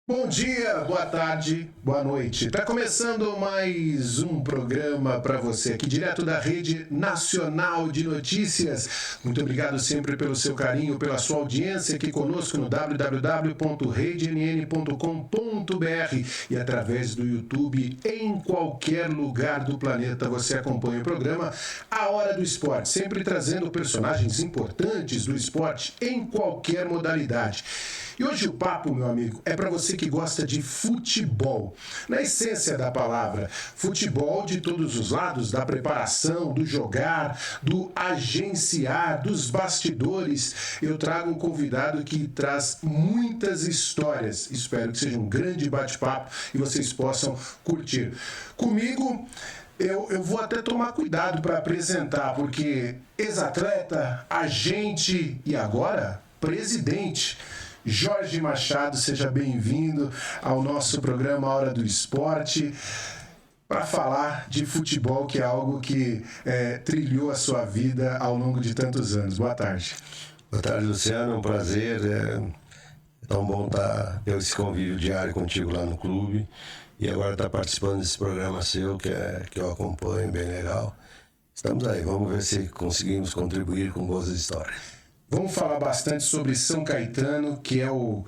Bom dia, boa tarde, boa noite. Tá começando mais um programa para você aqui direto da Rede Nacional de Notícias. Muito obrigado sempre pelo seu carinho, pela sua audiência aqui conosco no www.redenn.com.br e através do YouTube em qualquer lugar do planeta você acompanha o programa A Hora do Esporte, sempre trazendo personagens importantes do esporte em qualquer modalidade. E hoje o papo, meu amigo, é para você que gosta de futebol. Na essência da palavra, futebol de todos os lados, da preparação, do jogar, do agenciar, dos bastidores. Eu trago um convidado que traz muitas histórias. Espero que seja um grande bate-papo e vocês possam curtir. Comigo, eu vou até tomar cuidado para apresentar, porque ex-atleta, agente e agora presidente. Jorge Machado, seja bem-vindo ao nosso programa A Hora do Esporte, para falar de futebol, que é algo que trilhou a sua vida ao longo de tantos anos. Boa tarde. Boa tarde, Luciano. É um prazer. É tão bom ter esse convívio diário contigo lá no clube e agora estar participando desse programa seu, que eu acompanho, bem legal. Estamos aí, vamos ver se conseguimos contribuir com boas histórias. Vamos falar bastante sobre São Caetano, que é o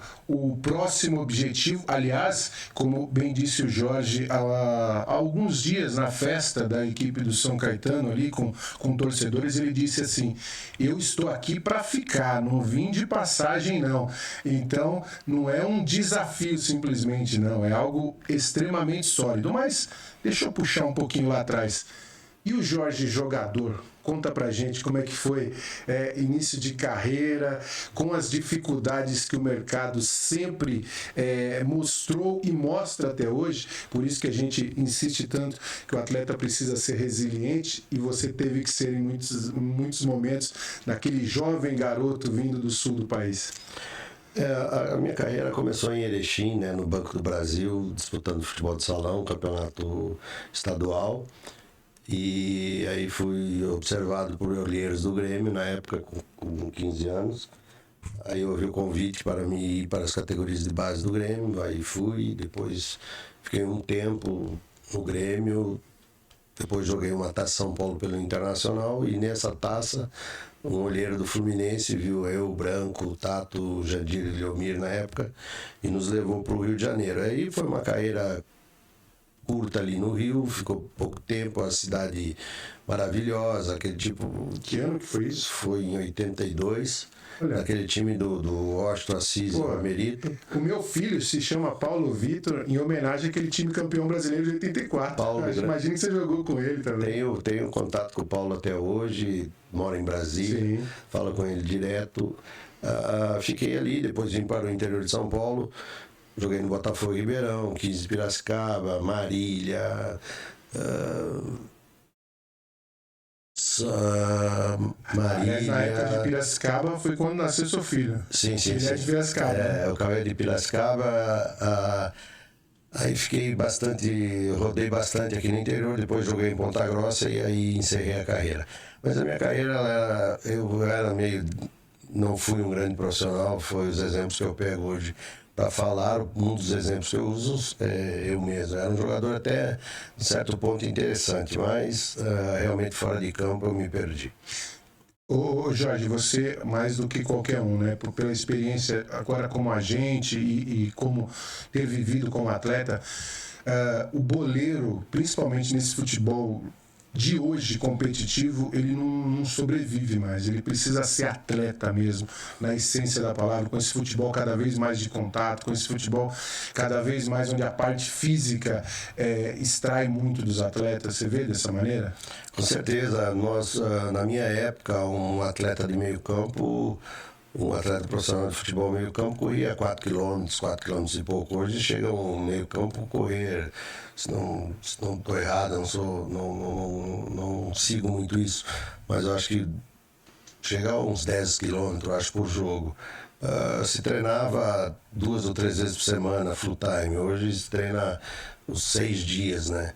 próximo objetivo. Aliás, como bem disse o Jorge, há alguns dias na festa da equipe do São Caetano, ali com torcedores, ele disse assim: eu estou aqui para ficar, não vim de passagem não. Então, não é um desafio simplesmente, não. É algo extremamente sólido. Mas deixa eu puxar um pouquinho lá atrás. E o Jorge jogador? Conta pra gente como é que foi início de carreira, com as dificuldades que o mercado sempre mostrou e mostra até hoje. Por isso que a gente insiste tanto que o atleta precisa ser resiliente, e você teve que ser em muitos momentos daquele jovem garoto vindo do sul do país. A minha carreira começou em Erechim, né, no Banco do Brasil, disputando futebol de salão, campeonato estadual. E aí fui observado por olheiros do Grêmio, na época com 15 anos. Aí houve o convite para mim ir para as categorias de base do Grêmio, aí fui, depois fiquei um tempo no Grêmio, depois joguei uma taça São Paulo pelo Internacional, e nessa taça um olheiro do Fluminense viu eu, o Branco, o Tato, o Jandir e o Leomir na época, e nos levou para o Rio de Janeiro. Aí foi uma carreira curta ali no Rio, ficou pouco tempo, a cidade maravilhosa, aquele tipo... Que ano que foi isso? Foi em 82, naquele time do Washington Assis e Merito. O meu filho se chama Paulo Vitor, em homenagem àquele time campeão brasileiro de 84. Imagina que você jogou com ele também. Tenho contato com o Paulo até hoje, mora em Brasília, falo com ele direto. Fiquei ali, depois vim para o interior de São Paulo. Joguei no Botafogo Ribeirão, 15 de Piracicaba, Marília, Marília. Na época de Piracicaba foi quando nasceu seu filho. Sim. Ele é de Piracicaba. Eu acabei de Piracicaba. Aí rodei bastante aqui no interior, depois joguei em Ponta Grossa e aí encerrei a carreira. Mas a minha carreira, eu era não fui um grande profissional, foi os exemplos que eu pego hoje para falar. Um dos exemplos que eu uso eu mesmo. Era um jogador até, de certo ponto, interessante, mas realmente fora de campo eu me perdi. Ô Jorge, você mais do que qualquer um, né? Pela experiência agora como agente e como ter vivido como atleta, o boleiro, principalmente nesse futebol de hoje competitivo, ele não sobrevive mais. Ele precisa ser atleta mesmo, na essência da palavra, com esse futebol cada vez mais de contato, com esse futebol cada vez mais onde a parte física extrai muito dos atletas. Você vê dessa maneira? Com certeza. Nós, na minha época, um atleta de meio campo, um atleta profissional de futebol meio campo corria 4 km e pouco. Hoje chega um meio campo correr, se não estou errado, não sigo muito isso, mas eu acho que chega a uns 10 km, acho, por jogo. Se treinava 2 ou 3 vezes por semana, full time. Hoje se treina os 6 dias, né?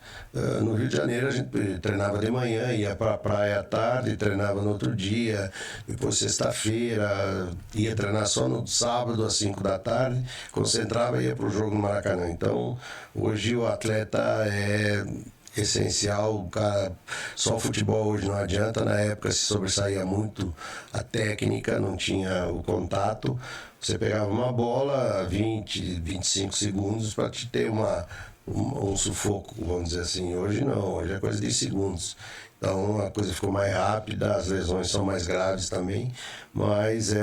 No Rio de Janeiro a gente treinava de manhã, ia para a praia à tarde, treinava no outro dia, depois sexta-feira, ia treinar só no sábado às 5 da tarde, concentrava e ia para o jogo no Maracanã. Então, hoje o atleta é essencial, o cara, só o futebol hoje não adianta. Na época se sobressaía muito a técnica, não tinha o contato. Você pegava uma bola, 20, 25 segundos para te ter um sufoco, vamos dizer assim. Hoje não, hoje é coisa de segundos. Então a coisa ficou mais rápida, as lesões são mais graves também, mas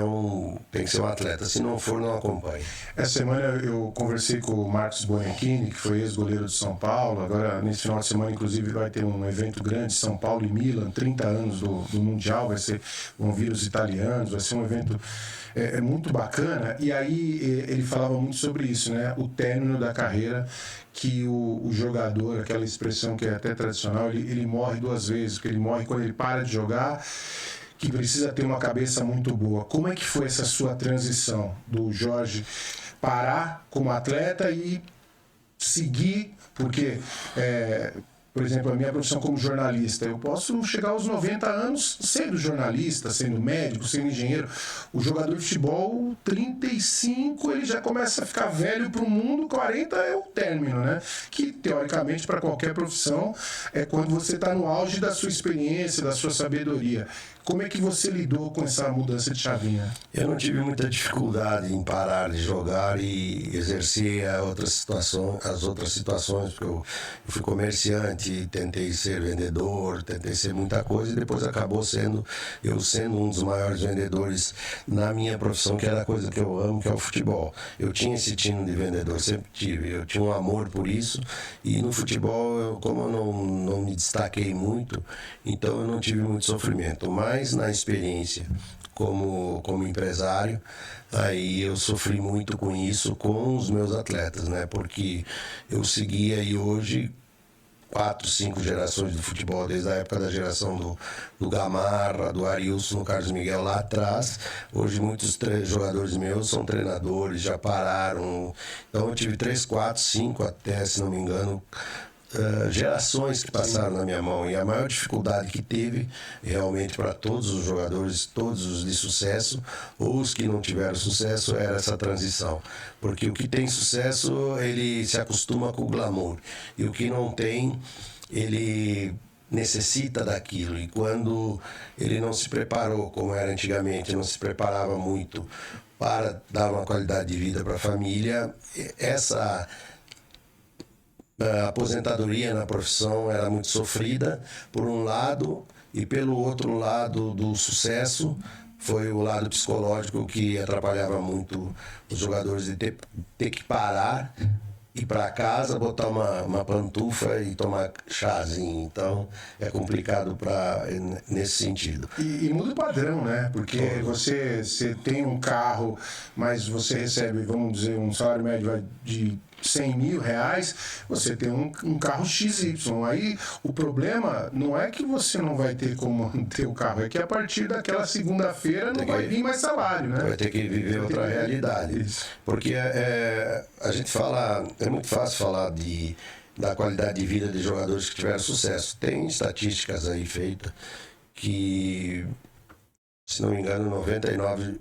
tem que ser um atleta, se não for, não acompanha. Essa semana eu conversei com o Marcos Bonettini, que foi ex-goleiro de São Paulo. Agora, nesse final de semana, inclusive, vai ter um evento grande, São Paulo e Milan, 30 anos do Mundial, vão vir os italianos, vai ser um evento muito bacana. E aí ele falava muito sobre isso, né? O término da carreira, que o jogador, aquela expressão que é até tradicional, ele morre 2 vezes, porque ele morre quando ele para de jogar, que precisa ter uma cabeça muito boa. Como é que foi essa sua transição do Jorge parar como atleta e seguir? Porque, por exemplo, a minha profissão como jornalista, eu posso chegar aos 90 anos sendo jornalista, sendo médico, sendo engenheiro. O jogador de futebol, 35, ele já começa a ficar velho para o mundo, 40 é o término, né? Que, teoricamente, para qualquer profissão, é quando você está no auge da sua experiência, da sua sabedoria. Como é que você lidou com essa mudança de chavinha? Eu não tive muita dificuldade em parar de jogar e exercer as outras situações, porque eu fui comerciante, tentei ser vendedor, tentei ser muita coisa, e depois acabou sendo um dos maiores vendedores na minha profissão, que era a coisa que eu amo, que é o futebol. Eu tinha esse tino de vendedor, sempre tive, eu tinha um amor por isso, e no futebol, como eu não me destaquei muito, então eu não tive muito sofrimento, mas na experiência como empresário, aí eu sofri muito com isso, com os meus atletas, né? Porque eu segui aí hoje 4, 5 gerações do futebol, desde a época da geração do Gamarra, do Arilson, do Carlos Miguel lá atrás. Hoje muitos jogadores meus são treinadores, já pararam. Então eu tive 3, 4, 5 até, se não me engano, gerações que passaram na minha mão, e a maior dificuldade que teve realmente para todos os jogadores, todos os de sucesso ou os que não tiveram sucesso, era essa transição, porque o que tem sucesso ele se acostuma com o glamour, e o que não tem, ele necessita daquilo, e quando ele não se preparou como era antigamente, não se preparava muito para dar uma qualidade de vida para a família, a aposentadoria na profissão era muito sofrida, por um lado, e pelo outro lado do sucesso foi o lado psicológico, que atrapalhava muito os jogadores de ter que parar, ir para casa, botar uma pantufa e tomar chazinho. Então é complicado nesse sentido. E muda o padrão, né? Porque você tem um carro, mas você recebe, vamos dizer, um salário médio de R$100 mil, você tem um carro XY. Aí o problema não é que você não vai ter como manter o carro, é que a partir daquela segunda-feira não vai vir mais salário, né? Vai ter que viver outra realidade. Isso. Porque a gente fala, é muito fácil falar da qualidade de vida de jogadores que tiveram sucesso. Tem estatísticas aí feitas que, se não me engano, 99%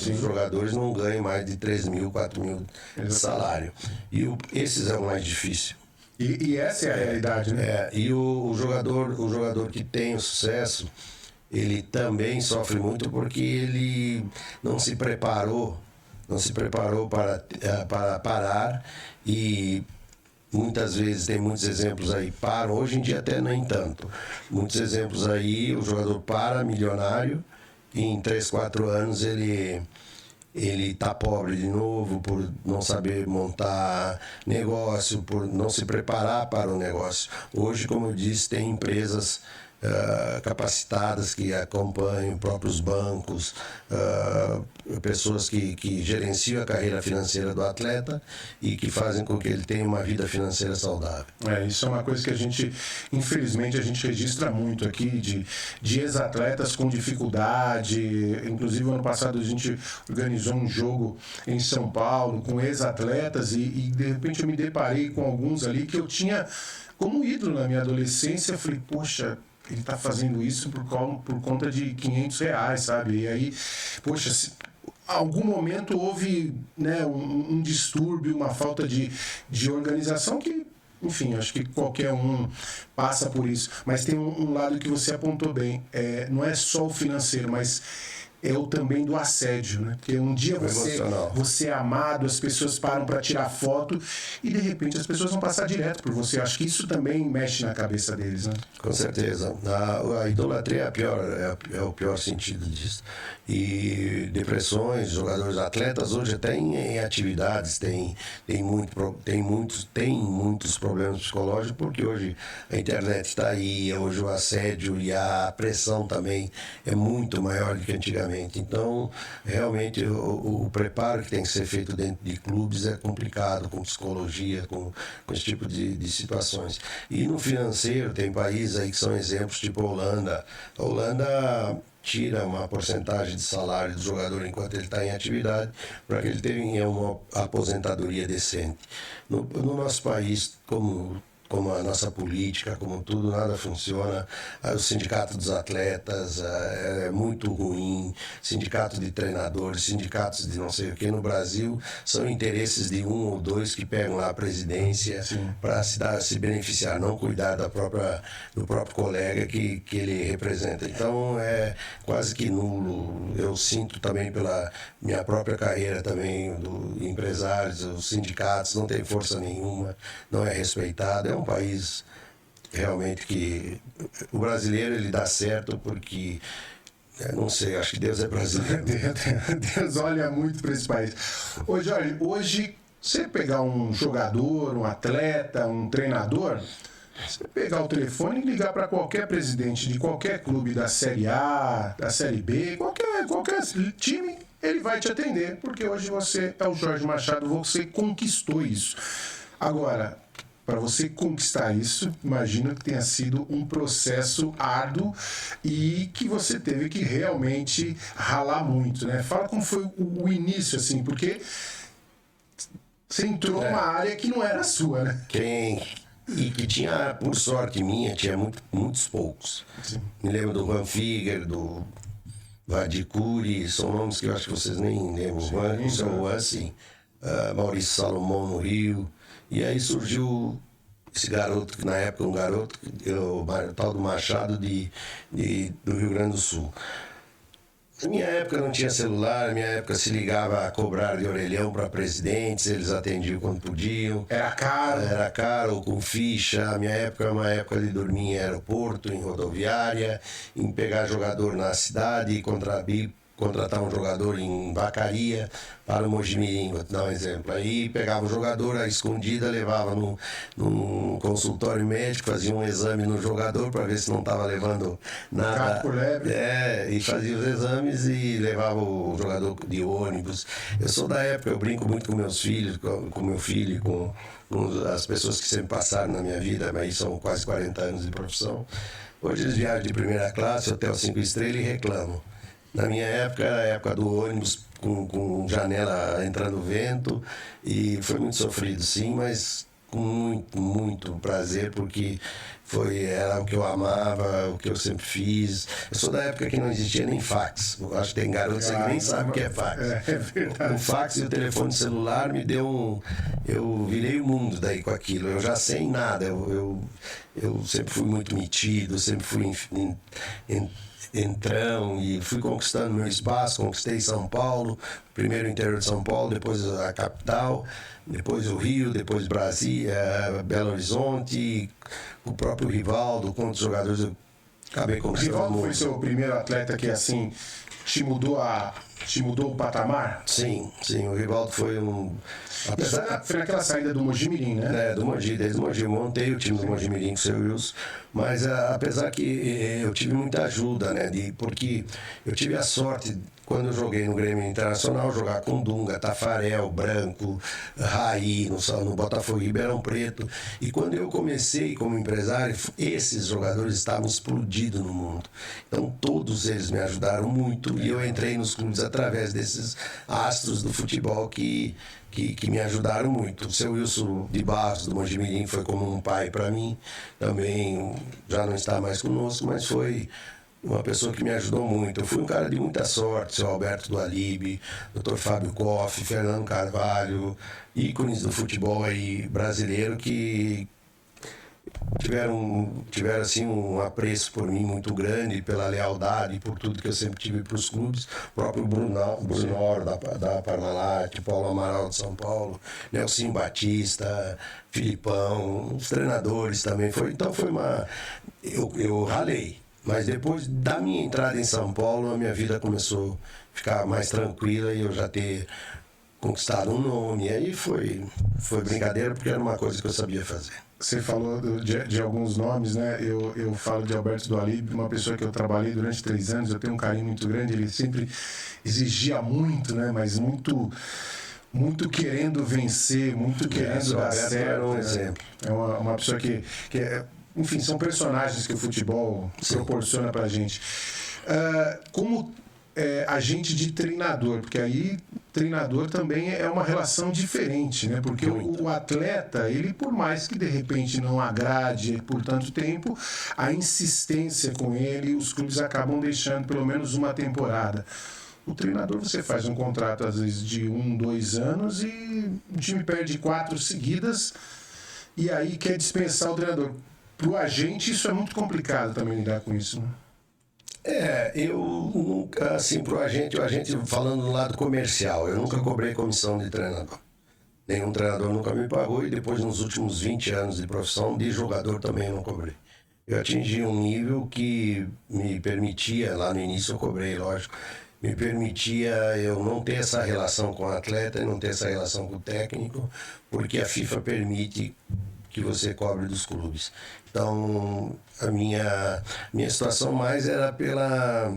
dos jogadores não ganham mais de 3 mil, 4 mil de salário. E esses é o mais difícil. E essa é a realidade, né? E o jogador que tem o sucesso, ele também sofre muito porque ele não se preparou para parar, e muitas vezes, tem muitos exemplos aí, param, hoje em dia até nem tanto, muitos exemplos aí, o jogador para milionário, e em 3, 4 anos ele está pobre de novo, por não saber montar negócio, por não se preparar para o negócio. Hoje, como eu disse, tem empresas capacitadas que acompanham próprios bancos, pessoas que gerenciam a carreira financeira do atleta e que fazem com que ele tenha uma vida financeira saudável. Isso é uma coisa que a gente, infelizmente, a gente registra muito aqui de ex-atletas com dificuldade. Inclusive, ano passado a gente organizou um jogo em São Paulo com ex-atletas e de repente eu me deparei com alguns ali que eu tinha como ídolo na minha adolescência. Eu falei, poxa, ele está fazendo isso por conta de R$500, sabe? E aí, poxa, algum momento houve, né, um distúrbio, uma falta de organização que, enfim, acho que qualquer um passa por isso. Mas tem um lado que você apontou bem, não é só o financeiro, mas é o também do assédio, né? Porque um dia você é amado, as pessoas param para tirar foto e de repente as pessoas vão passar direto por você. Acho que isso também mexe na cabeça deles, né? Com certeza. A idolatria é o pior sentido disso. E depressões, jogadores, atletas hoje têm atividades, têm muitos problemas psicológicos, porque hoje a internet está aí, hoje o assédio e a pressão também é muito maior do que antigamente. Então, realmente, o preparo que tem que ser feito dentro de clubes é complicado, com psicologia, com esse tipo de situações. E no financeiro, tem países aí que são exemplos, tipo a Holanda. A Holanda tira uma porcentagem de salário do jogador enquanto ele está em atividade, para que ele tenha uma aposentadoria decente. No nosso país, como a nossa política, como tudo, nada funciona. O sindicato dos atletas é muito ruim, sindicato de treinadores, sindicatos de não sei o que. No Brasil, são interesses de um ou dois que pegam lá a presidência para se beneficiar, não cuidar do próprio colega que ele representa. Então, é quase que nulo. Eu sinto também pela minha própria carreira também, do empresários, os sindicatos, não tem força nenhuma, não é respeitado. É um país realmente que o brasileiro ele dá certo porque, não sei, acho que Deus é brasileiro. Deus olha muito para esse país. Ô Jorge, hoje você pegar um jogador, um atleta, um treinador, você pegar o telefone e ligar para qualquer presidente de qualquer clube da Série A, da Série B, qualquer time, ele vai te atender, porque hoje você é o Jorge Machado, você conquistou isso. Agora, para você conquistar isso, imagino que tenha sido um processo árduo e que você teve que realmente ralar muito, né? Fala como foi o início, assim, porque você entrou numa área que não era sua, né? E que tinha, por sorte minha, tinha muitos poucos. Sim. Me lembro do Juan Figuer, do Vadicuri, são nomes que eu acho que vocês nem lembram. Sim. Maurício Salomão no Rio. E aí surgiu esse garoto, que na época o tal do Machado do Rio Grande do Sul. Na minha época não tinha celular, na minha época se ligava a cobrar de orelhão para presidentes, eles atendiam quando podiam. Era caro, ou com ficha. A minha época era uma época de dormir em aeroporto, em rodoviária, em pegar jogador na cidade e contratar um jogador em Vacaria para o Mojimirim, vou te dar um exemplo. Aí pegava o jogador à escondida, levava num consultório médico, fazia um exame no jogador para ver se não estava levando nada. E fazia os exames e levava o jogador de ônibus. Eu sou da época, eu brinco muito com meus filhos, com meu filho, com as pessoas que sempre passaram na minha vida, mas são quase 40 anos de profissão. Hoje eles viajam de primeira classe, hotel 5 estrelas e reclamam. Na minha época, era a época do ônibus com janela entrando vento e foi muito sofrido, sim, mas com muito, muito prazer, porque era o que eu amava, o que eu sempre fiz. Eu sou da época que não existia nem fax. Eu acho que tem garotos que nem sabem o que é fax. É verdade. O fax e o telefone celular me deu eu virei o mundo daí com aquilo. Eu já sei nada. Eu sempre fui muito metido, sempre fui entrão e fui conquistando meu espaço. Conquistei São Paulo, primeiro o interior de São Paulo, depois a capital, depois o Rio, depois Brasília, Belo Horizonte, o próprio Rivaldo, com outros jogadores eu acabei conquistando. O Rivaldo foi seu primeiro atleta que assim te mudou o patamar? Sim, o Rivaldo foi um... Foi naquela saída do Mojimirim, né? Do Mogi, desde o Mogi. Eu montei o time do Mojimirim com o seu Wilson, mas apesar que eu tive muita ajuda, né? Porque eu tive a sorte, quando eu joguei no Grêmio Internacional, jogar com Dunga, Tafarel, Branco, Raí, no Botafogo, Ribeirão Preto. E quando eu comecei como empresário, esses jogadores estavam explodidos no mundo. Então todos eles me ajudaram muito e eu entrei nos clubes através desses astros do futebol que me ajudaram muito. O seu Wilson de Barros, do Mojimirim, foi como um pai para mim. Também já não está mais conosco, mas foi uma pessoa que me ajudou muito. Eu fui um cara de muita sorte, seu Alberto do Alibe, Dr. Fábio Koff, Fernando Carvalho, ícones do futebol aí brasileiro que tiveram assim um apreço por mim muito grande, pela lealdade, por tudo que eu sempre tive para os clubes. O próprio Brunoro da Parmalat, Paulo Amaral de São Paulo, Nelsinho Batista, Filipão, os treinadores também. Então foi uma... Eu ralei, mas depois da minha entrada em São Paulo, a minha vida começou a ficar mais tranquila e eu já ter conquistado um nome. E aí foi brincadeira, porque era uma coisa que eu sabia fazer. Você falou de alguns nomes, né? Eu falo de Alberto do Alibe, uma pessoa que eu trabalhei durante 3 anos, eu tenho um carinho muito grande, ele sempre exigia muito, né? Mas muito querendo vencer, muito querendo dar certo. Era um né? exemplo. É uma pessoa que enfim, são personagens que o futebol proporciona pra gente. Como agente de treinador, porque aí treinador também é uma relação diferente, né? Porque o atleta, ele por mais que de repente não agrade por tanto tempo, a insistência com ele, os clubes acabam deixando pelo menos uma temporada. O treinador, você faz um contrato às vezes de 1, 2 anos e o time perde 4 seguidas e aí quer dispensar o treinador. Para o agente isso é muito complicado também lidar com isso, né? Eu nunca, assim, o agente falando do lado comercial, eu nunca cobrei comissão de treinador. Nenhum treinador nunca me pagou e depois nos últimos 20 anos de profissão, de jogador também não cobrei. Eu atingi um nível que me permitia, lá no início eu cobrei, lógico, me permitia eu não ter essa relação com o atleta e não ter essa relação com o técnico, porque a FIFA permite que você cobre dos clubes. Então, a minha situação mais era pela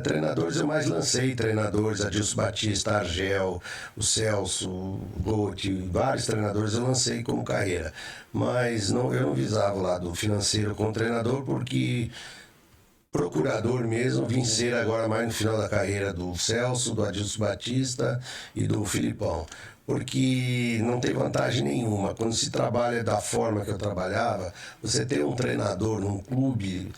treinadores, eu mais lancei treinadores, Adilson Batista, Argel, o Celso, o Gotti, vários treinadores eu lancei como carreira. Mas eu não visava o lado financeiro como treinador, porque procurador mesmo, vim ser agora mais no final da carreira do Celso, do Adilson Batista e do Filipão. Porque não tem vantagem nenhuma. Quando se trabalha da forma que eu trabalhava, você ter um treinador num clube,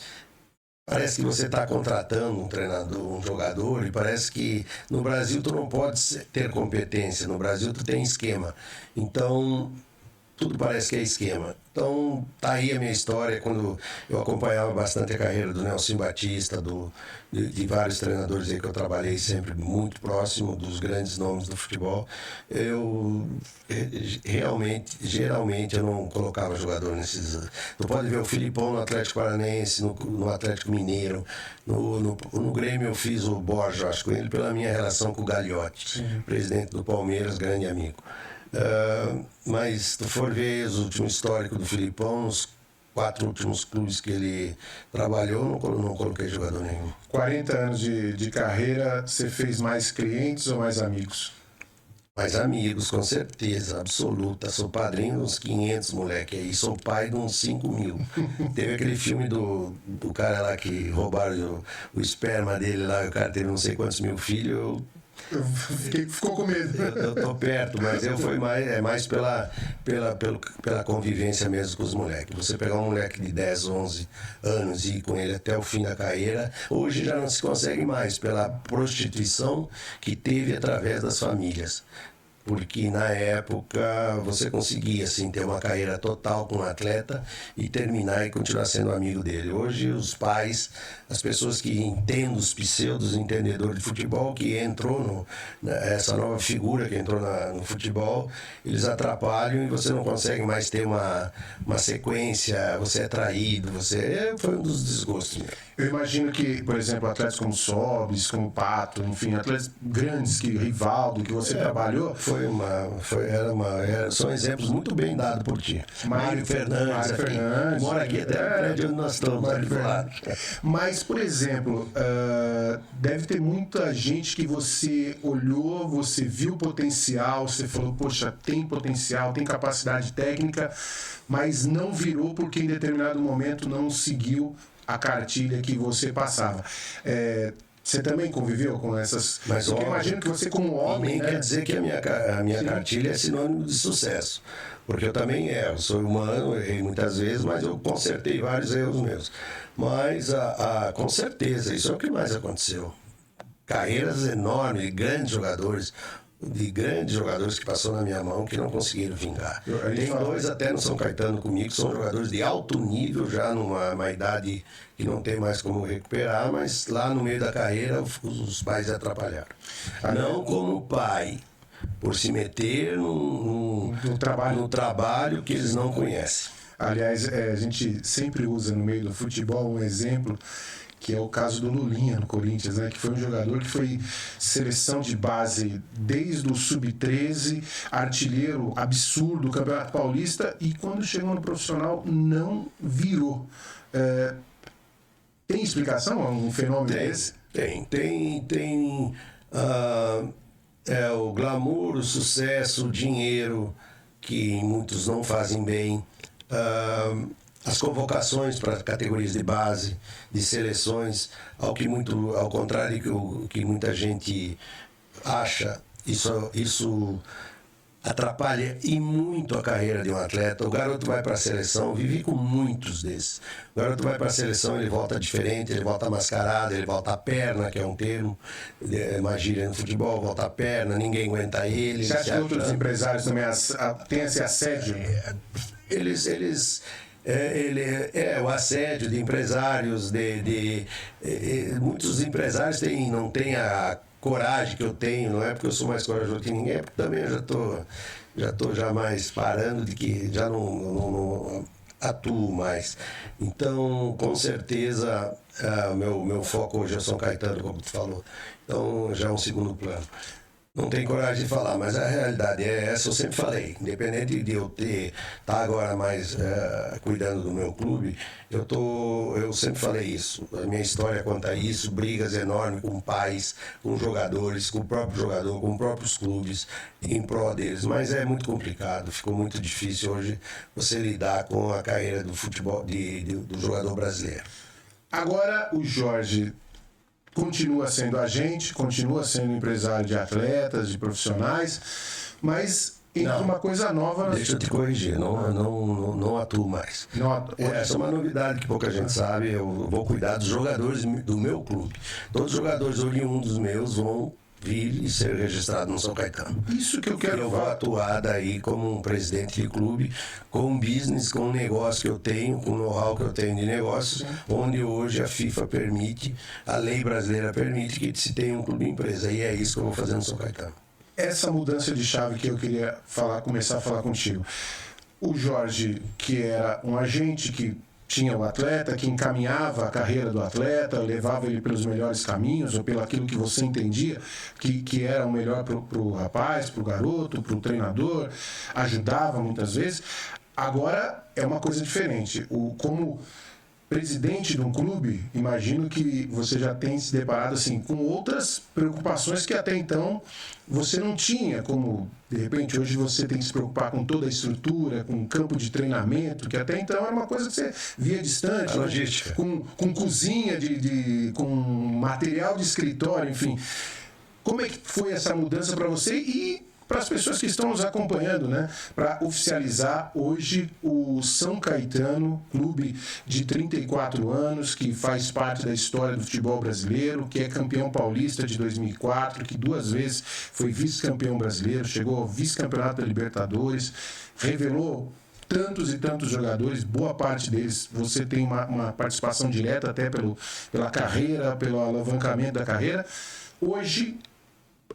parece que você está contratando um treinador, um jogador, e parece que no Brasil tu não pode ter competência, no Brasil tu tem esquema. Então, tudo parece que é esquema. Então, tá aí a minha história, quando eu acompanhava bastante a carreira do Nelson Batista, de vários treinadores aí que eu trabalhei sempre muito próximo dos grandes nomes do futebol. Eu geralmente eu não colocava jogador nesses... Tu pode ver o Filipão no Atlético Paranaense, no Atlético Mineiro, no Grêmio eu fiz o Borja, acho, com ele pela minha relação com o Gagliotti, presidente do Palmeiras, grande amigo. Mas se tu for ver o último histórico do Filipão, os 4 últimos clubes que ele trabalhou, não coloquei jogador nenhum. 40 anos de carreira, você fez mais clientes ou mais amigos? Mais amigos, com certeza, absoluta. Sou padrinho de uns 500 moleque aí, sou pai de uns 5.000. Teve aquele filme do cara lá que roubaram o esperma dele lá, o cara teve não sei quantos mil filhos, Ficou com medo. Eu tô perto, mas foi mais pela convivência mesmo com os moleques. Você pegar um moleque de 10, 11 anos e ir com ele até o fim da carreira, hoje já não se consegue mais, pela prostituição que teve através das famílias. porque na época você conseguia assim, ter uma carreira total com um atleta e terminar e continuar sendo amigo dele. Hoje os pais, as pessoas que entendem, os pseudos entendedores de futebol, que entrou essa nova figura que entrou no futebol, eles atrapalham e você não consegue mais ter uma sequência, você é traído, foi um dos desgostos mesmo. Eu imagino que, por exemplo, atletas como Sobis, como Pato, enfim, atletas grandes, que Rivaldo, que você trabalhou... São exemplos muito bem dados por ti. Mário Fernandes, mora aqui até no prédio onde nós estamos, ali do lado. Mas, por exemplo, deve ter muita gente que você olhou, você viu potencial, você falou, poxa, tem potencial, tem capacidade técnica, mas não virou porque em determinado momento não seguiu a cartilha que você passava. Você também conviveu com essas... Mas eu imagino que você, como homem... Nem quer dizer que a minha cartilha é sinônimo de sucesso. Porque eu também erro. Sou humano, errei muitas vezes, mas eu consertei vários erros meus. Mas, com certeza, isso é o que mais aconteceu. Carreiras enormes, de grandes jogadores que passou na minha mão que não conseguiram vingar. Tem dois até no São Caetano comigo, que são jogadores de alto nível, já numa idade que não tem mais como recuperar, mas lá no meio da carreira os pais atrapalharam. Não como pai, por se meter no trabalho que eles não conhecem. Aliás, a gente sempre usa no meio do futebol um exemplo, que é o caso do Lulinha no Corinthians, né? Que foi um jogador que foi seleção de base desde o sub-13, artilheiro absurdo do Campeonato Paulista, e quando chegou no profissional não virou. Tem explicação a um fenômeno desse? Tem. O glamour, o sucesso, o dinheiro, que muitos não fazem bem. As convocações para categorias de base, de seleções, ao contrário do que muita gente acha, isso atrapalha e muito a carreira de um atleta. O garoto vai para a seleção, vivi com muitos desses. O garoto vai para a seleção, ele volta diferente, ele volta mascarado, ele volta a perna, que é um termo, uma gíria no futebol, volta a perna, ninguém aguenta ele. Você acha que outros empresários também têm esse assédio? O assédio de empresários, muitos empresários não têm a coragem que eu tenho, não é porque eu sou mais corajoso que ninguém, é porque também eu já estou mais parando de que já não atuo mais. Então, com certeza, meu foco hoje é São Caetano, como tu falou. Então, já é um segundo plano. Não tenho coragem de falar, mas a realidade é essa, eu sempre falei. Independente de eu estar agora mais cuidando do meu clube, eu sempre falei isso. A minha história conta isso, brigas enormes com pais, com jogadores, com o próprio jogador, com os próprios clubes, em prol deles. Mas é muito complicado, ficou muito difícil hoje você lidar com a carreira do futebol, do jogador brasileiro. Agora o Jorge continua sendo agente, continua sendo empresário de atletas, de profissionais, mas entra uma coisa nova... Deixa eu te corrigir, não atuo mais. Essa é uma novidade que pouca gente sabe. Eu vou cuidar dos jogadores do meu clube. Todos os jogadores oriundos meus vão vir e ser registrado no São Caetano. Isso que eu quero. Eu vou atuar daí como um presidente de clube, com um business, com um negócio que eu tenho, com o know-how que eu tenho de negócios, onde hoje a FIFA permite, a lei brasileira permite que se tenha um clube empresa. E é isso que eu vou fazer no São Caetano. Essa mudança de chave que eu queria começar a falar contigo. O Jorge, que era um agente que tinha o atleta, que encaminhava a carreira do atleta, levava ele pelos melhores caminhos, ou pelo aquilo que você entendia que era o melhor para o rapaz, para o garoto, para o treinador, ajudava muitas vezes. Agora é uma coisa diferente. Como presidente de um clube, imagino que você já tem se deparado assim, com outras preocupações que até então você não tinha, como de repente hoje você tem que se preocupar com toda a estrutura, com o campo de treinamento, que até então era uma coisa que você via distante, logística. Com cozinha, com material de escritório, enfim. Como é que foi essa mudança para você e para as pessoas que estão nos acompanhando, né? Para oficializar hoje o São Caetano, clube de 34 anos, que faz parte da história do futebol brasileiro, que é campeão paulista de 2004, que 2 vezes foi vice-campeão brasileiro, chegou ao vice-campeonato da Libertadores, revelou tantos e tantos jogadores, boa parte deles você tem uma participação direta até pela carreira, pelo alavancamento da carreira. Hoje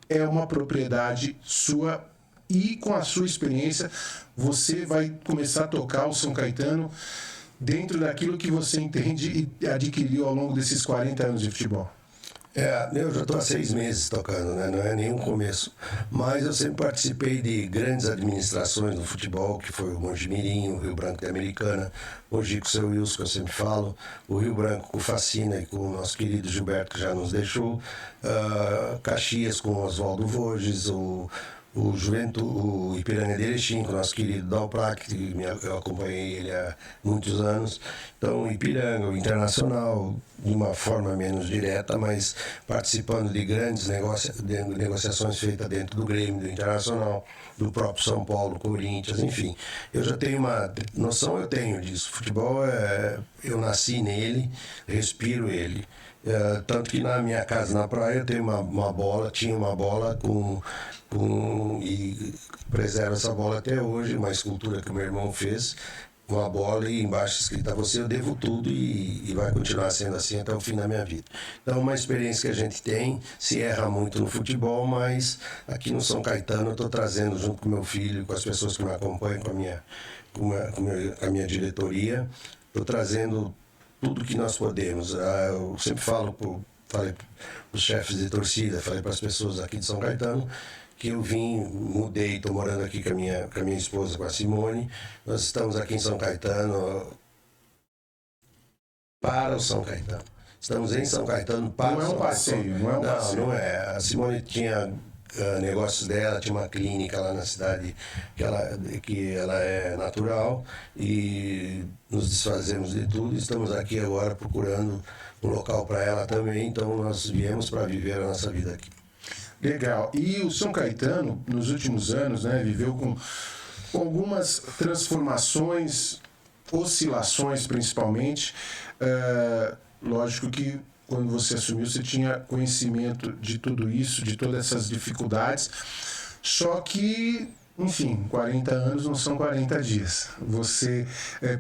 é uma propriedade sua e com a sua experiência você vai começar a tocar o São Caetano dentro daquilo que você entende e adquiriu ao longo desses 40 anos de futebol. Eu já estou há 6 meses tocando, né? Não é nenhum começo. Mas eu sempre participei de grandes administrações no futebol, que foi o Mojimirim, o Rio Branco de Americana, Mogi com o seu Wilson, que eu sempre falo, o Rio Branco com o Facina e com o nosso querido Gilberto, que já nos deixou, Caxias com o Oswaldo Voges, o Ipiranga de Erechim, com o nosso querido Dalprac, que eu acompanhei ele há muitos anos. Então, Ipiranga, o Internacional, de uma forma menos direta, mas participando de grandes negociações feitas dentro do Grêmio, do Internacional, do próprio São Paulo, Corinthians, enfim. Eu já tenho uma noção, eu tenho disso. Futebol, eu nasci nele, respiro ele. Tanto que na minha casa na praia eu tenho tinha uma bola e preservo essa bola até hoje, uma escultura que o meu irmão fez, uma bola e embaixo escrita: você eu devo tudo, e vai continuar sendo assim até o fim da minha vida. Então, uma experiência que a gente tem, se erra muito no futebol, mas aqui no São Caetano eu estou trazendo, junto com meu filho, com as pessoas que me acompanham, com a minha diretoria, estou trazendo tudo que nós podemos. Eu sempre falei para os chefes de torcida, falei para as pessoas aqui de São Caetano, que eu mudei, estou morando aqui com a minha esposa, com a Simone. Nós estamos aqui em São Caetano para o São Caetano. Estamos em São Caetano para o São Caetano. Não é um passeio, não é um passeio. Não é. A Simone tinha negócios dela, tinha uma clínica lá na cidade que ela é natural, e nos desfazemos de tudo. Estamos aqui agora procurando um local para ela também, então nós viemos para viver a nossa vida aqui. Legal. E o São Caetano, nos últimos anos, né, viveu com algumas transformações, oscilações principalmente. Lógico que quando você assumiu, você tinha conhecimento de tudo isso, de todas essas dificuldades. Só que, enfim, 40 anos não são 40 dias. Você,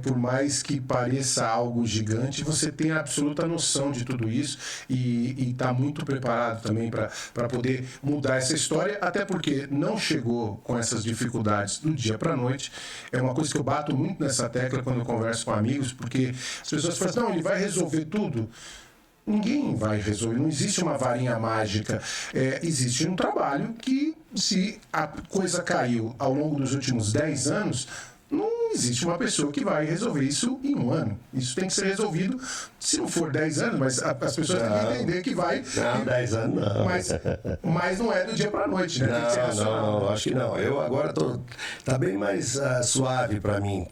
por mais que pareça algo gigante, você tem a absoluta noção de tudo isso e está muito preparado também para poder mudar essa história, até porque não chegou com essas dificuldades do dia para a noite. É uma coisa que eu bato muito nessa tecla quando eu converso com amigos, porque as pessoas falam assim: não, ele vai resolver tudo. Ninguém vai resolver, não existe uma varinha mágica. Existe um trabalho que, se a coisa caiu ao longo dos últimos 10 anos, não existe uma pessoa que vai resolver isso em 1 ano. Isso tem que ser resolvido, se não for 10 anos, mas as pessoas têm que entender que vai... Não, 10 anos não. Mas não é do dia para a noite, né? Não, acho que não. Eu agora tá bem mais suave para mim.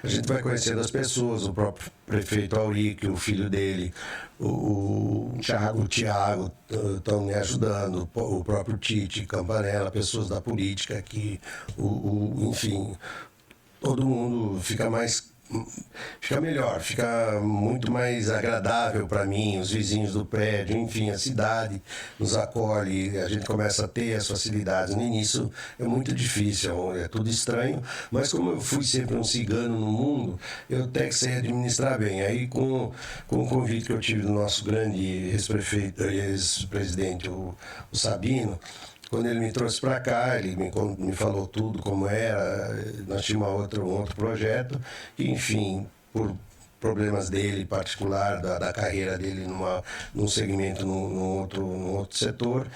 A gente vai conhecendo as pessoas, o próprio prefeito Auric, o filho dele, o Thiago estão me ajudando, o próprio Tite Campanella, pessoas da política aqui, enfim, todo mundo fica melhor, fica muito mais agradável para mim, os vizinhos do prédio, enfim, a cidade nos acolhe, a gente começa a ter as facilidades. No início é muito difícil, é tudo estranho, mas como eu fui sempre um cigano no mundo, eu até que sei administrar bem. Aí com o convite que eu tive do nosso grande ex-presidente, o Sabino, quando ele me trouxe para cá, ele me falou tudo como era. Nós tínhamos um outro projeto, e, enfim, por problemas dele particular, da carreira dele num segmento, num outro setor,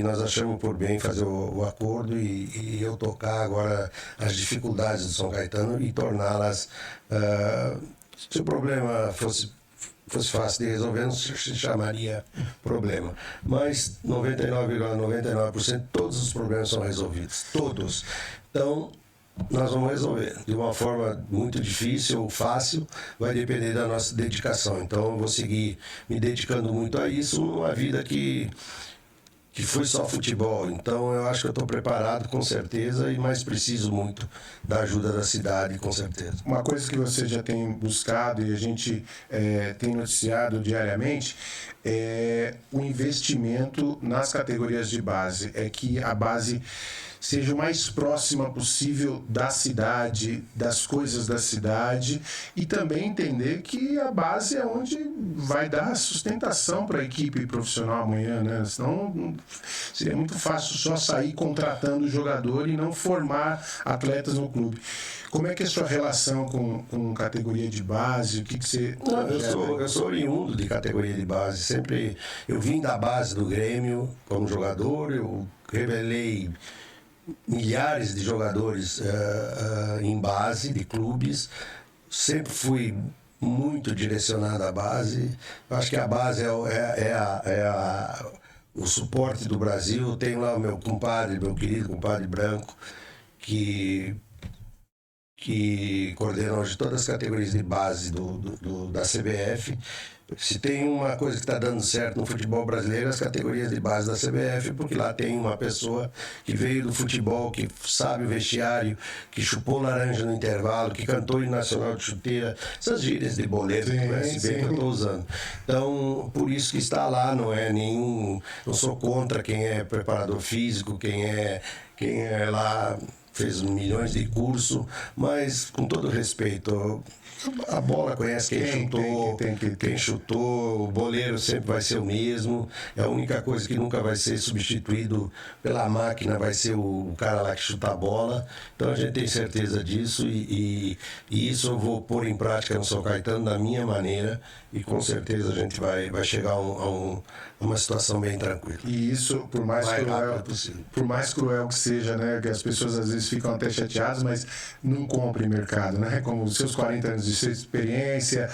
nós achamos por bem fazer o acordo e eu tocar agora as dificuldades do São Caetano e torná-las... se o problema fosse fácil de resolver, não se chamaria problema. Mas 99,99% todos os problemas são resolvidos. Todos. Então, nós vamos resolver. De uma forma muito difícil ou fácil, vai depender da nossa dedicação. Então, eu vou seguir me dedicando muito a isso, uma vida que que foi só futebol. Então eu acho que eu estou preparado com certeza, e mais preciso muito da ajuda da cidade, com certeza. Uma coisa que você já tem buscado e a gente tem noticiado diariamente é o investimento nas categorias de base. É que a base seja o mais próxima possível da cidade, das coisas da cidade, e também entender que a base é onde vai dar sustentação para a equipe profissional amanhã, né? Senão seria muito fácil só sair contratando o jogador e não formar atletas no clube. Como é que é a sua relação com categoria de base? O que você... Eu sou oriundo de categoria de base. Sempre eu vim da base do Grêmio como jogador, eu revelei milhares de jogadores em base de clubes. Sempre fui muito direcionado à base. Eu acho que a base o suporte do Brasil. Tenho lá o meu compadre, meu querido compadre Branco, que coordena hoje todas as categorias de base da CBF. Se tem uma coisa que está dando certo no futebol brasileiro, as categorias de base da CBF, porque lá tem uma pessoa que veio do futebol, que sabe o vestiário, que chupou laranja no intervalo, que cantou em nacional de chuteira, essas gírias de boleiro que conhece bem que eu estou usando. Então, por isso que está lá, não sou contra quem é preparador físico, quem é lá, fez milhões de curso, mas com todo respeito, a bola conhece quem chutou, o boleiro sempre vai ser o mesmo, é a única coisa que nunca vai ser substituído pela máquina, vai ser o cara lá que chuta a bola. Então a gente tem certeza disso, e isso eu vou pôr em prática no São Caetano da minha maneira, e com certeza a gente vai chegar a uma situação bem tranquila. E isso, por mais cruel que seja, né, que as pessoas às vezes ficam até chateadas, mas não comprem mercado, né? Como os seus 40 anos de experiência,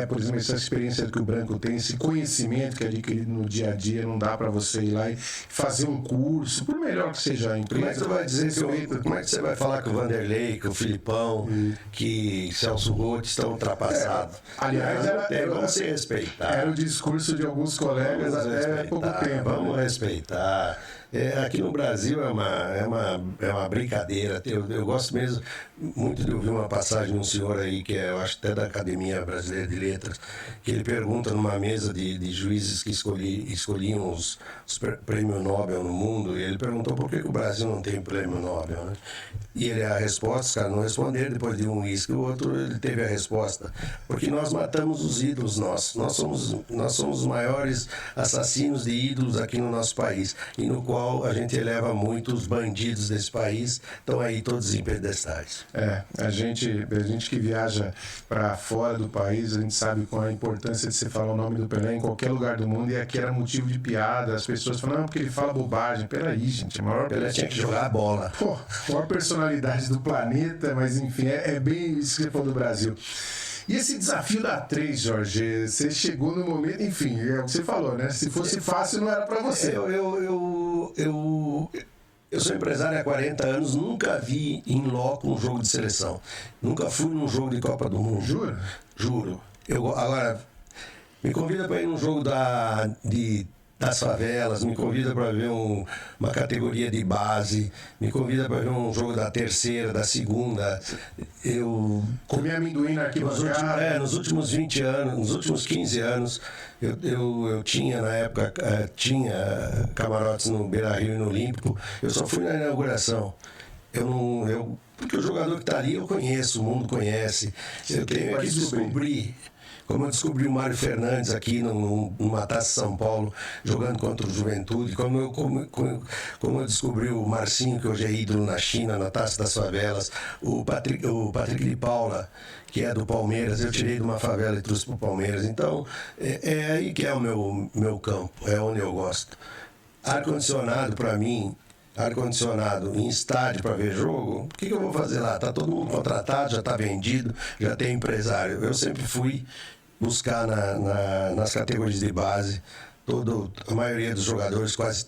por exemplo, essa experiência que o Branco tem, esse conhecimento que é adquirido no dia a dia, não dá para você ir lá e fazer um curso, por melhor que seja a empresa. Como é que você vai dizer como é que você vai falar que o Vanderlei, que o Filipão, que Celso Roth estão ultrapassados? Aliás, vamos se respeitar. Era o discurso de alguns colegas até pouco tempo. Vamos respeitar. Aqui no Brasil é uma brincadeira. Eu gosto mesmo muito de ouvir uma passagem de um senhor aí, que eu acho até da Academia Brasileira de Letras, que ele pergunta numa mesa de juízes que escolhiam os prêmios Nobel no mundo, e ele perguntou por que o Brasil não tem prêmio Nobel, né? E a resposta, os caras não responderam, depois de um uísque o outro, ele teve a resposta: porque nós matamos os ídolos nossos. Nós somos os maiores assassinos de ídolos aqui no nosso país, e no qual a gente eleva muito os bandidos desse país, estão aí todos em pedestais. A gente que viaja para fora do país, a gente sabe qual a importância de você falar o nome do Pelé em qualquer lugar do mundo, e aqui era motivo de piada, as pessoas falam, não, porque ele fala bobagem. Peraí, gente, Pelé tinha que jogar a bola. Pô, maior personalidade do planeta, mas enfim, é bem isso que você falou do Brasil. E esse desafio da A3, Jorge, você chegou no momento, enfim, é o que você falou, né? Se fosse fácil, não era para você. Eu sou empresário há 40 anos, nunca vi em loco um jogo de seleção. Nunca fui num jogo de Copa do Mundo. Jura? Juro. Agora, me convida para ir num jogo das favelas, me convida para ver uma categoria de base, me convida para ver um jogo da terceira, da segunda. Eu comi amendoim aqui nos últimos 20 anos, nos últimos 15 anos, eu tinha, na época, tinha camarotes no Beira-Rio e no Olímpico. Eu só fui na inauguração. Porque o jogador que está ali eu conheço, o mundo conhece. Eu tenho que descobrir. Como eu descobri o Mário Fernandes aqui numa Taça São Paulo, jogando contra o Juventude, como eu descobri o Marcinho, que hoje é ídolo na China, na Taça das Favelas, o Patrick de Paula, que é do Palmeiras, eu tirei de uma favela e trouxe para o Palmeiras. Então, é aí que é o meu campo, é onde eu gosto. Ar-condicionado, para mim, ar-condicionado em estádio para ver jogo, o que eu vou fazer lá? Está todo mundo contratado, já está vendido, já tem empresário. Eu sempre fui buscar nas categorias de base, a maioria dos jogadores, quase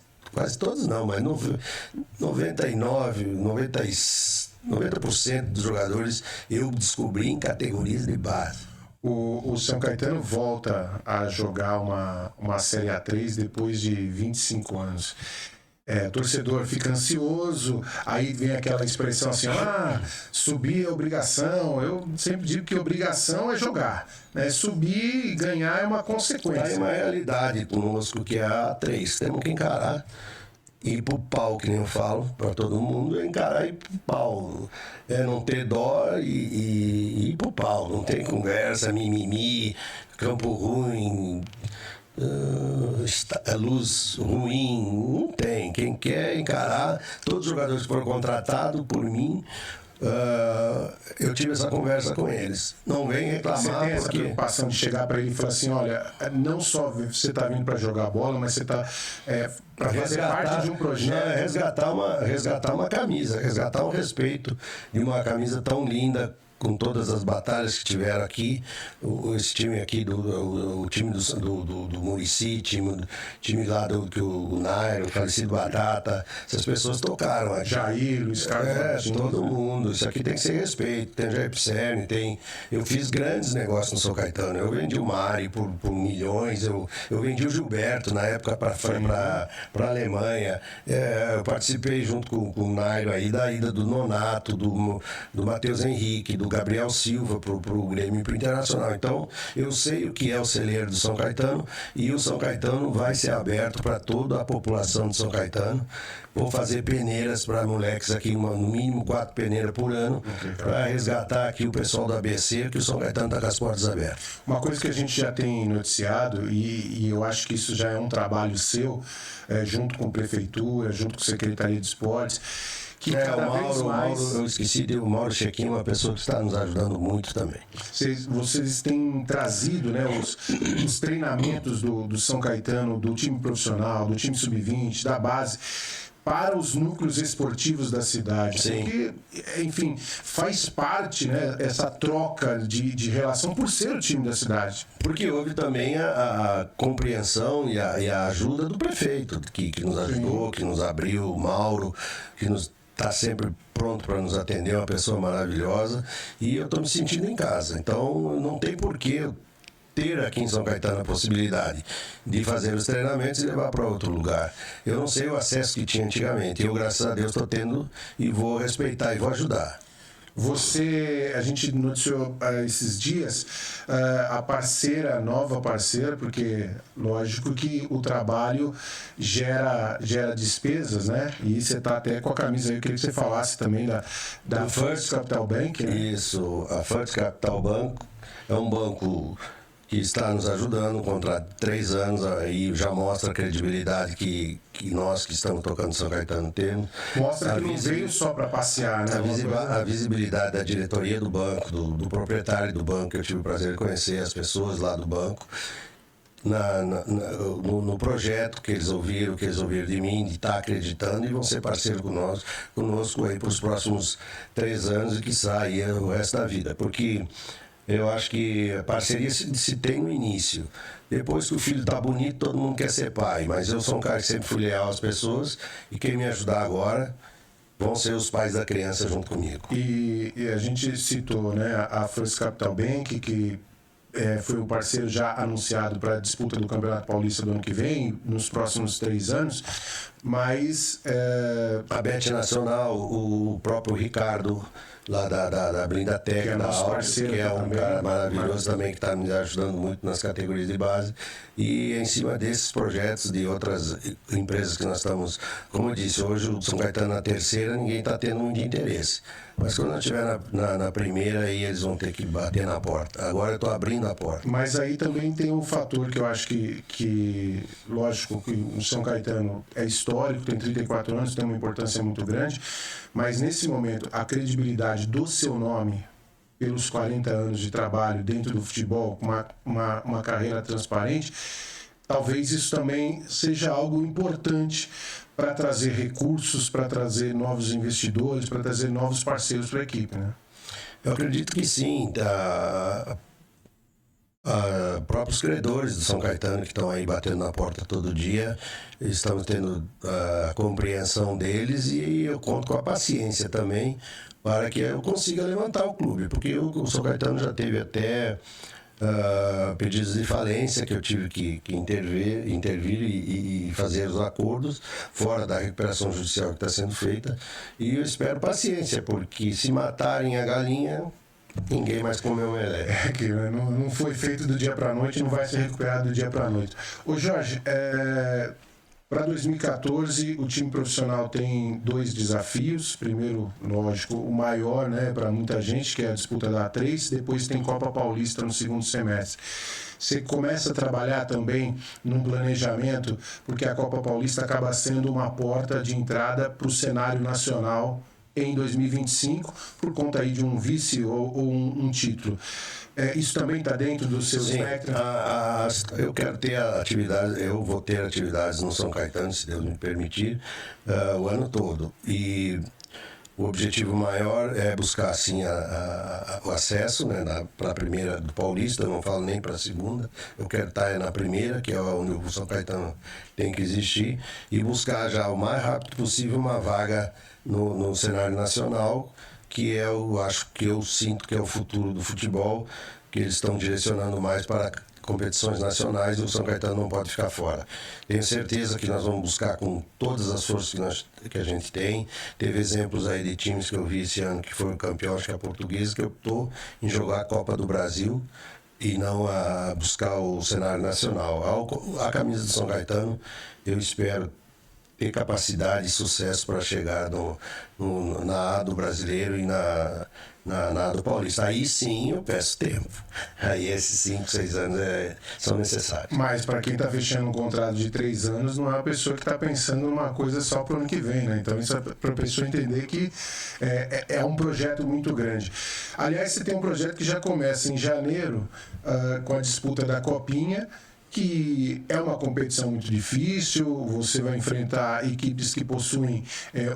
todos não, mas 90% dos jogadores eu descobri em categorias de base. O São Caetano volta a jogar uma Série A3 depois de 25 anos. O torcedor fica ansioso, aí vem aquela expressão assim, subir é obrigação. Eu sempre digo que obrigação é jogar, né? Subir e ganhar é uma consequência. É uma realidade conosco que é a A3, temos que encarar. Ir pro pau, que nem eu falo para todo mundo, é encarar e ir pro pau. É não ter dó e ir pro pau. Não tem conversa, mimimi, campo ruim, luz ruim. Não tem. Quem quer encarar, todos os jogadores que foram contratados por mim, eu tive essa conversa com eles. Não vem reclamar. Você tem essa porque... preocupação de chegar para ele e falar assim, olha, não só você está vindo para jogar bola, mas você está para fazer parte de um projeto. Resgatar uma camisa, resgatar o respeito de uma camisa tão linda, com todas as batalhas que tiveram aqui, esse time aqui, o time do Muricy, time lá que o Nairo, o falecido Batata, essas pessoas tocaram aqui. Jair, Luiz Carlos. Todo mundo. Isso aqui tem que ser respeito. Tem Jair Pisserni, eu fiz grandes negócios no São Caetano. Eu vendi o Mari por milhões, eu vendi o Gilberto na época para a Alemanha. Eu participei junto com o Nairo aí da ida do Nonato, do Matheus Henrique, do Gabriel Silva pro Grêmio e pro Internacional. Então, eu sei o que é o celeiro do São Caetano e o São Caetano vai ser aberto para toda a população de São Caetano. Vou fazer peneiras para moleques aqui, no mínimo 4 peneiras por ano, para resgatar aqui o pessoal do ABC, que o São Caetano está com as portas abertas. Uma coisa que a gente já tem noticiado, e eu acho que isso já é um trabalho seu, junto com a Prefeitura, junto com a Secretaria de Esportes, que cada vez mais... eu esqueci de o Mauro Chequinho, uma pessoa que está nos ajudando muito também. Vocês têm trazido, né, os treinamentos do São Caetano, do time profissional, do time sub-20, da base, para os núcleos esportivos da cidade. Sim. Porque, enfim, faz parte, né, essa troca de relação por ser o time da cidade. Porque houve também a compreensão e a ajuda do prefeito, que nos ajudou, que nos abriu, o Mauro, que nos está sempre pronto para nos atender, uma pessoa maravilhosa, e eu estou me sentindo em casa. Então, não tem porquê eu ter aqui em São Caetano a possibilidade de fazer os treinamentos e levar para outro lugar. Eu não sei o acesso que tinha antigamente. Eu, graças a Deus, estou tendo e vou respeitar e vou ajudar. A gente noticiou esses dias a nova parceira, porque lógico que o trabalho gera despesas, né? E você está até com a camisa aí, eu queria que você falasse também da First Capital Bank, né? Isso, a First Capital Bank é um banco que está nos ajudando, um contrato de 3 anos, aí já mostra a credibilidade que nós que estamos tocando São Caetano temos. Mostra que não veio só para passear, né? A visibilidade da diretoria do banco, do proprietário do banco, eu tive o prazer de conhecer as pessoas lá do banco, no projeto que eles ouviram de mim, de estar acreditando e vão ser parceiros conosco aí para os próximos 3 anos e que saia o resto da vida, porque eu acho que a parceria se tem no início. Depois que o filho está bonito, todo mundo quer ser pai. Mas eu sou um cara que sempre fui leal às pessoas e quem me ajudar agora vão ser os pais da criança junto comigo. E a gente citou, né, a First Capital Bank, que foi um parceiro já anunciado para a disputa do Campeonato Paulista do ano que vem, nos próximos 3 anos. Mas a Bet Nacional, o próprio Ricardo, lá da Blindatec, da Alves, que é um cara maravilhoso também, que está me ajudando muito nas categorias de base. E em cima desses projetos de outras empresas que nós estamos, como eu disse, hoje o São Caetano na terceira, ninguém está tendo muito interesse. Mas quando eu estiver na primeira, aí eles vão ter que bater na porta. Agora eu estou abrindo a porta. Mas aí também tem um fator que eu acho que lógico, que o São Caetano é histórico, tem 34 anos, tem uma importância muito grande, mas nesse momento a credibilidade do seu nome, pelos 40 anos de trabalho dentro do futebol, com uma carreira transparente, talvez isso também seja algo importante para trazer recursos, para trazer novos investidores, para trazer novos parceiros para a equipe, né? Eu acredito que sim. Próprios credores do São Caetano que estão aí batendo na porta todo dia, estamos tendo a compreensão deles e eu conto com a paciência também para que eu consiga levantar o clube, porque o São Caetano já teve até pedidos de falência que eu tive que intervir e fazer os acordos fora da recuperação judicial que está sendo feita, e eu espero paciência, porque se matarem a galinha, ninguém mais comeu melé. Que não foi feito do dia para a noite, não vai ser recuperado do dia para a noite. Ô Jorge, para 2014, o time profissional tem 2 desafios. Primeiro, lógico, o maior, né, para muita gente, que é a disputa da A3. Depois tem Copa Paulista no segundo semestre. Você começa a trabalhar também num planejamento, porque a Copa Paulista acaba sendo uma porta de entrada para o cenário nacional em 2025, por conta aí de um vice ou um título. Isso também está dentro do seu espectro? Eu quero ter atividades, eu vou ter atividades no São Caetano, se Deus me permitir, o ano todo. E o objetivo maior é buscar, assim, o acesso, né, para a primeira do Paulista, eu não falo nem para a segunda, eu quero estar na primeira, que é onde o São Caetano tem que existir, e buscar já o mais rápido possível uma vaga no cenário nacional, que eu sinto que é o futuro do futebol, que eles estão direcionando mais para competições nacionais, e o São Caetano não pode ficar fora. Tenho certeza que nós vamos buscar com todas as forças que a gente tem. Teve exemplos aí de times que eu vi esse ano que foram campeão, acho que é a Portuguesa, que optou em jogar a Copa do Brasil e não a buscar o cenário nacional. A camisa do São Caetano, eu espero ter capacidade e sucesso para chegar na A do brasileiro e na A do paulista. Aí sim eu peço tempo. Aí esses 5, 6 anos são necessários. Mas para quem está fechando um contrato de 3 anos, não é uma pessoa que está pensando numa coisa só para o ano que vem, né? Então isso é para a pessoa entender que é um projeto muito grande. Aliás, você tem um projeto que já começa em janeiro, com a disputa da Copinha, que é uma competição muito difícil. Você vai enfrentar equipes que possuem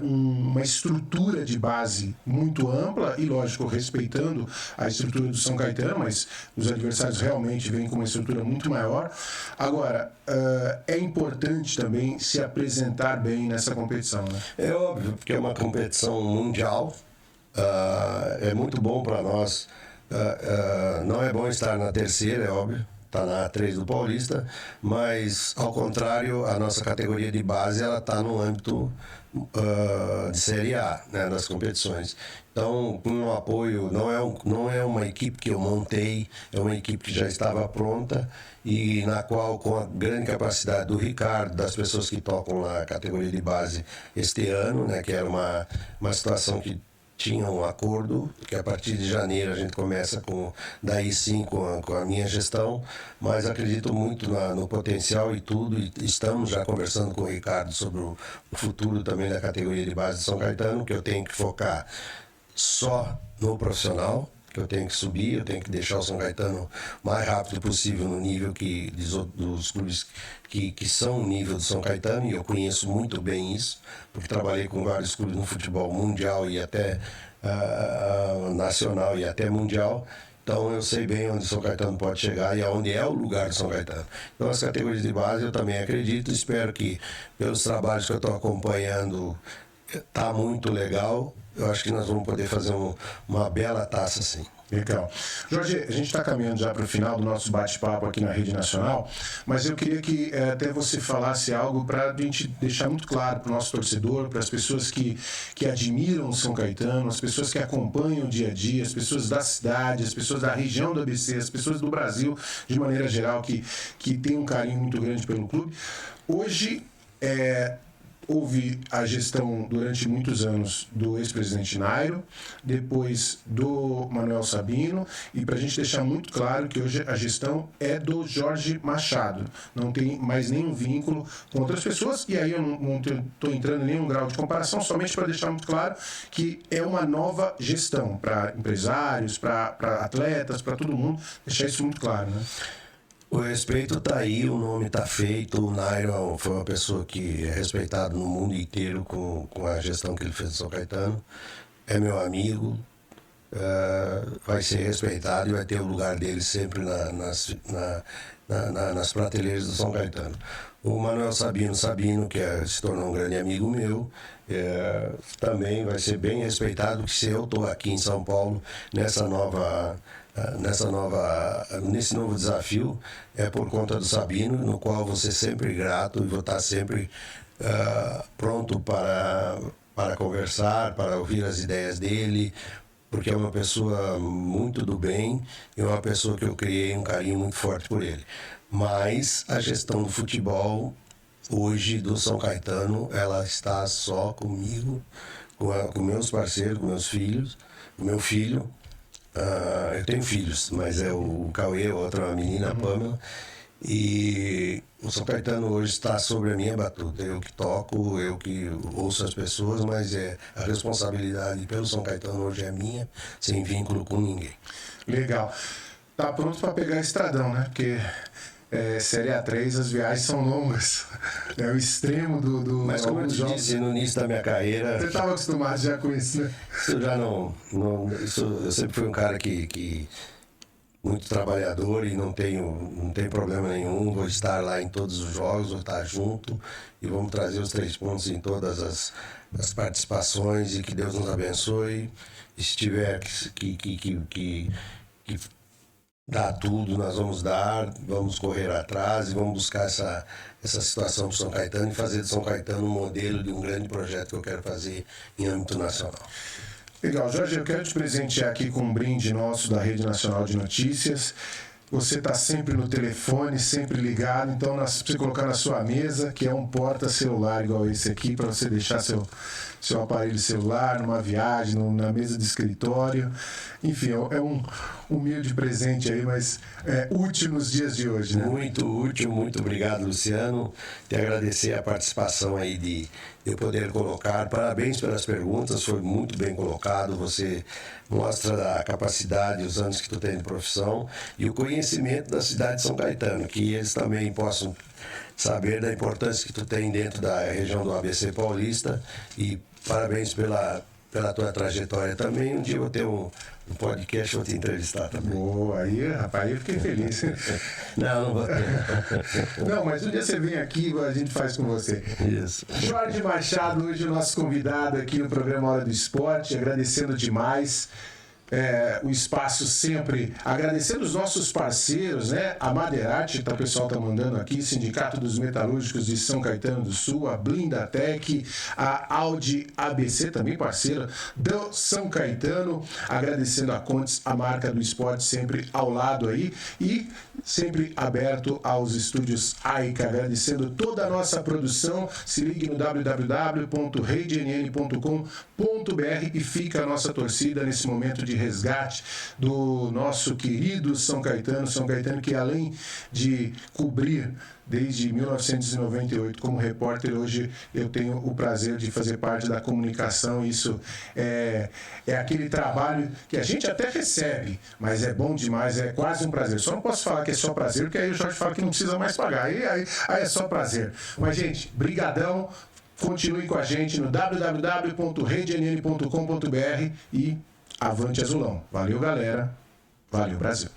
uma estrutura de base muito ampla e, lógico, respeitando a estrutura do São Caetano, mas os adversários realmente vêm com uma estrutura muito maior. Agora, é importante também se apresentar bem nessa competição, né? É óbvio, porque é uma competição mundial, é muito bom para nós. Não é bom estar na terceira, é óbvio. Está na A3 do Paulista, mas, ao contrário, a nossa categoria de base está no âmbito de Série A, né, das competições. Então, com o apoio, não é uma equipe que eu montei, é uma equipe que já estava pronta e na qual, com a grande capacidade do Ricardo, das pessoas que tocam na categoria de base este ano, né, que era uma situação que tinha um acordo, que a partir de janeiro a gente começa daí sim com a minha gestão, mas acredito muito no potencial e tudo, e estamos já conversando com o Ricardo sobre o futuro também da categoria de base de São Caetano, que eu tenho que focar só no profissional, que eu tenho que subir, eu tenho que deixar o São Caetano o mais rápido possível no nível dos clubes que são o nível do São Caetano, e eu conheço muito bem isso, porque trabalhei com vários clubes no futebol mundial e até nacional e até mundial. Então eu sei bem onde o São Caetano pode chegar e aonde é o lugar do São Caetano. Então as categorias de base eu também acredito, espero que pelos trabalhos que eu estou acompanhando, está muito legal. Eu acho que nós vamos poder fazer uma bela taça, sim. Legal. Jorge, a gente está caminhando já para o final do nosso bate-papo aqui na Rede Nacional, mas eu queria que até você falasse algo para a gente deixar muito claro para o nosso torcedor, para as pessoas que admiram o São Caetano, as pessoas que acompanham o dia a dia, as pessoas da cidade, as pessoas da região do ABC, as pessoas do Brasil, de maneira geral, que têm um carinho muito grande pelo clube. Hoje, houve a gestão durante muitos anos do ex-presidente Nairo, depois do Manuel Sabino, e para a gente deixar muito claro que hoje a gestão é do Jorge Machado, não tem mais nenhum vínculo com outras pessoas, e aí eu não estou entrando em nenhum grau de comparação, somente para deixar muito claro que é uma nova gestão para empresários, para atletas, para todo mundo, deixar isso muito claro, né? O respeito está aí, o nome está feito. O Nairo foi uma pessoa que é respeitada no mundo inteiro com a gestão que ele fez no São Caetano. É meu amigo, vai ser respeitado e vai ter o lugar dele sempre nas prateleiras do São Caetano. O Manuel Sabino, que se tornou um grande amigo meu, também vai ser bem respeitado, que se eu estou aqui em São Paulo nesse novo desafio, é por conta do Sabino, no qual vou ser sempre grato e vou estar sempre pronto para conversar, para ouvir as ideias dele, porque é uma pessoa muito do bem e uma pessoa que eu criei um carinho muito forte por ele. Mas a gestão do futebol hoje do São Caetano, ela está só comigo, com meus parceiros, com meus filhos, o meu filho. Eu tenho filhos, mas é o Cauê, outra menina, a Pamela. E o São Caetano hoje está sobre a minha batuta. Eu que toco, eu que ouço as pessoas, mas a responsabilidade pelo São Caetano hoje é minha, sem vínculo com ninguém. Legal. Tá pronto para pegar estradão, né? Porque Série A3, as viagens são longas. É o extremo do Mas como eu te disse no início da minha carreira... Você estava acostumado já com isso, né? Eu já eu sempre fui um cara que muito trabalhador e não tem problema nenhum. Vou estar lá em todos os jogos, vou estar junto e vamos trazer os 3 pontos em todas as participações e que Deus nos abençoe. E se tiver que dar tudo, nós vamos correr atrás e vamos buscar essa situação para o São Caetano e fazer de São Caetano um modelo de um grande projeto que eu quero fazer em âmbito nacional. Legal, Jorge, eu quero te presentear aqui com um brinde nosso da Rede Nacional de Notícias. Você está sempre no telefone, sempre ligado, então você colocar na sua mesa, que é um porta-celular igual esse aqui, para você deixar seu aparelho celular numa viagem, na mesa de escritório. Enfim, é um humilde presente aí, mas útil nos dias de hoje, né? Muito útil, muito obrigado, Luciano. Te agradecer a participação aí de eu poder colocar. Parabéns pelas perguntas, foi muito bem colocado. Você mostra a capacidade, os anos que tu tem de profissão e o conhecimento da cidade de São Caetano, que eles também possam saber da importância que tu tem dentro da região do ABC Paulista. E parabéns pela tua trajetória também. Um dia eu vou ter um podcast, vou te entrevistar também. Boa, aí, rapaz, eu fiquei feliz. Não vou ter. Não, mas um dia você vem aqui e a gente faz com você. Isso. Jorge Machado, hoje o nosso convidado aqui no programa Hora do Esporte, agradecendo demais. O espaço sempre, agradecendo os nossos parceiros, né? A Madeirarte, que o pessoal está mandando aqui, Sindicato dos Metalúrgicos de São Caetano do Sul, a Blindatec, a Audi ABC, também parceira do São Caetano, agradecendo a Contes, a marca do esporte, sempre ao lado aí, e sempre aberto aos estúdios AICA, agradecendo toda a nossa produção. Se ligue no www.redenn.com.br e fica a nossa torcida nesse momento de resgate do nosso querido São Caetano que além de cobrir desde 1998 como repórter, hoje eu tenho o prazer de fazer parte da comunicação. Isso é aquele trabalho que a gente até recebe, mas é bom demais, é quase um prazer. Só não posso falar que é só prazer, porque aí o Jorge fala que não precisa mais pagar, aí é só prazer. Mas, gente, brigadão, continue com a gente no www.redenn.com.br e avante azulão. Valeu, galera. Valeu, Brasil.